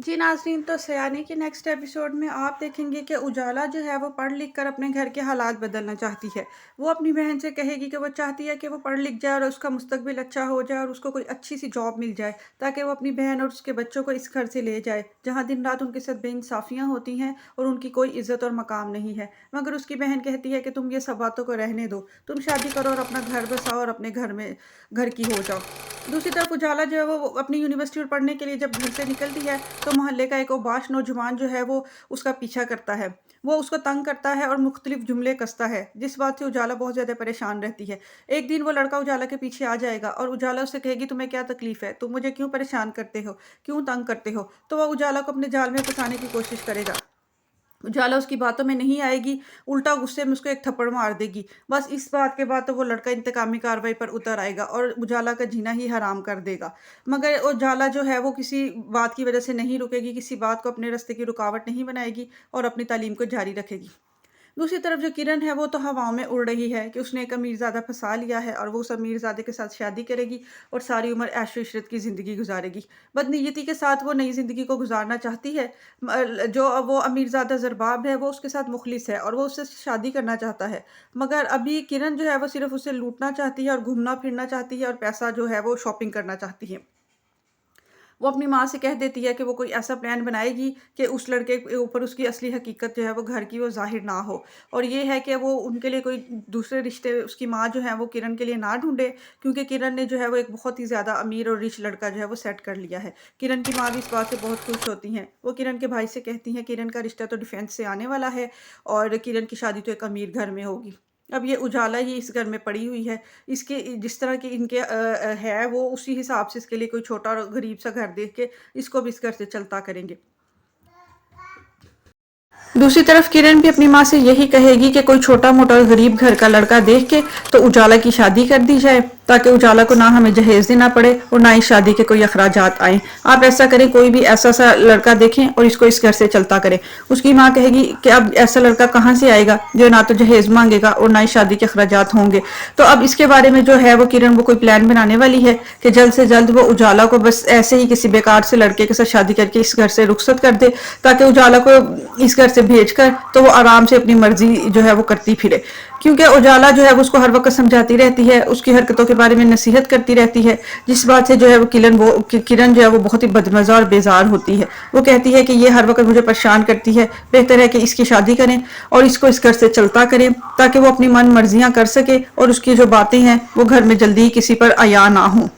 जी नाज़रीन, तो सयानी के नेक्स्ट एपिसोड में आप देखेंगे कि उजाला जो है वो पढ़ लिख कर अपने घर के हालात बदलना चाहती है। वो अपनी बहन से कहेगी कि वो चाहती है कि वो पढ़ लिख जाए और उसका मुस्तकबिल अच्छा हो जाए और उसको कोई अच्छी सी जॉब मिल जाए, ताकि वो अपनी बहन और उसके बच्चों को इस घर से ले जाए जहाँ दिन रात उनके साथ बेइंसाफ़ियाँ होती हैं और उनकी कोई इज़्ज़त और मकाम नहीं है। मगर उसकी बहन कहती है कि तुम ये सब बातों को रहने दो, तुम शादी करो और अपना घर बसाओ और अपने घर की हो जाओ। दूसरी तरफ उजाला जो है वो अपनी यूनिवर्सिटी में पढ़ने के लिए जब घर से निकलती है, तो मोहल्ले का एक औबाश नौजवान जो है वो उसका पीछा करता है। वो उसको तंग करता है और मुख्तलिफ जुमले कसता है, जिस बात से उजाला बहुत ज़्यादा परेशान रहती है। एक दिन वो लड़का उजाला के पीछे आ जाएगा और उजाला उससे कहेगी, तुम्हें क्या तकलीफ़ है? तुम मुझे क्यों परेशान करते हो? क्यों तंग करते हो? तो वह उजाला को अपने जाल में फँसाने की कोशिश करेगा। उजाला उसकी बातों में नहीं आएगी, उल्टा गुस्से में उसको एक थप्पड़ मार देगी। बस इस बात के बाद तो वो लड़का इंतकामी कार्रवाई पर उतर आएगा और उजाला का जीना ही हराम कर देगा। मगर उजाला जो है वो किसी बात की वजह से नहीं रुकेगी, किसी बात को अपने रास्ते की रुकावट नहीं बनाएगी और अपनी तालीम को जारी रखेगी। दूसरी तरफ जो किरण है वो तो हवाओं में उड़ रही है कि उसने एक अमीरज़ादा फंसा लिया है और वो उस अमीरज़ादे के साथ शादी करेगी और सारी उम्र ऐश-ओ-इशरत की ज़िंदगी गुजारेगी। बदनीयती के साथ वो नई ज़िंदगी को गुजारना चाहती है। जो वो अमीरज़ादा ज़रबाब है वो उसके साथ मुखलिस है और वो उससे शादी करना चाहता है। मगर अभी किरण जो है वो सिर्फ़ उसे लूटना चाहती है और घूमना-फिरना चाहती है और पैसा जो है वो शॉपिंग करना चाहती है। वो अपनी माँ से कह देती है कि वो कोई ऐसा प्लान बनाएगी कि उस लड़के के ऊपर उसकी असली हकीकत जो है वो घर की वो ज़ाहिर ना हो। और ये है कि वो उनके लिए कोई दूसरे रिश्ते उसकी माँ जो है वो किरण के लिए ना ढूँढे, क्योंकि किरण ने जो है वो एक बहुत ही ज़्यादा अमीर और रिच लड़का जो है वो सेट कर लिया है। किरण की माँ भी इस बात से बहुत खुश होती हैं। वो किरण के भाई से कहती हैं, किरण का रिश्ता तो डिफेंस से आने वाला है और किरण की शादी तो एक अमीर घर में होगी। अब ये उजाला ही इस घर में पड़ी हुई है। इसके जिस तरह की इनके है वो उसी हिसाब से इसके लिए कोई छोटा और गरीब सा घर देख के इसको भी इस घर से चलता करेंगे। दूसरी तरफ किरण भी अपनी माँ से यही कहेगी कि कोई छोटा मोटा और गरीब घर का लड़का देख के तो उजाला की शादी कर दी जाए, ताकि उजाला को ना हमें जहेज देना पड़े और ना ही शादी के कोई अखराजात आए। आप ऐसा करें, कोई भी ऐसा सा लड़का देखें और इसको इस घर से चलता करें। उसकी माँ कहेगी कि अब ऐसा लड़का कहाँ से आएगा जो ना तो जहेज मांगेगा और ना ही शादी के अखराजात होंगे। तो अब इसके बारे में जो है वो किरण वो कोई प्लान बनाने वाली है कि जल्द से जल्द वो उजाला को बस ऐसे ही किसी बेकार से लड़के के साथ शादी करके इस घर से रुखसत कर दे, ताकि उजाला को इस घर से भेजकर तो वो आराम से अपनी मर्जी जो है वो करती फिरे। क्योंकि उजाला जो है वो उसको हर वक्त समझाती रहती है, उसकी हरकतों के बारे में नसीहत करती रहती है, जिस बात से जो है वो किरण जो है वो बहुत ही बदमज़ा और बेजार होती है। वो कहती है कि ये हर वक्त मुझे परेशान करती है, बेहतर है कि इसकी शादी करें और इसको इस घर से चलता करें, ताकि वो अपनी मन मर्जियाँ कर सके और उसकी जो बातें हैं वो घर में जल्दी ही किसी पर आया ना हो।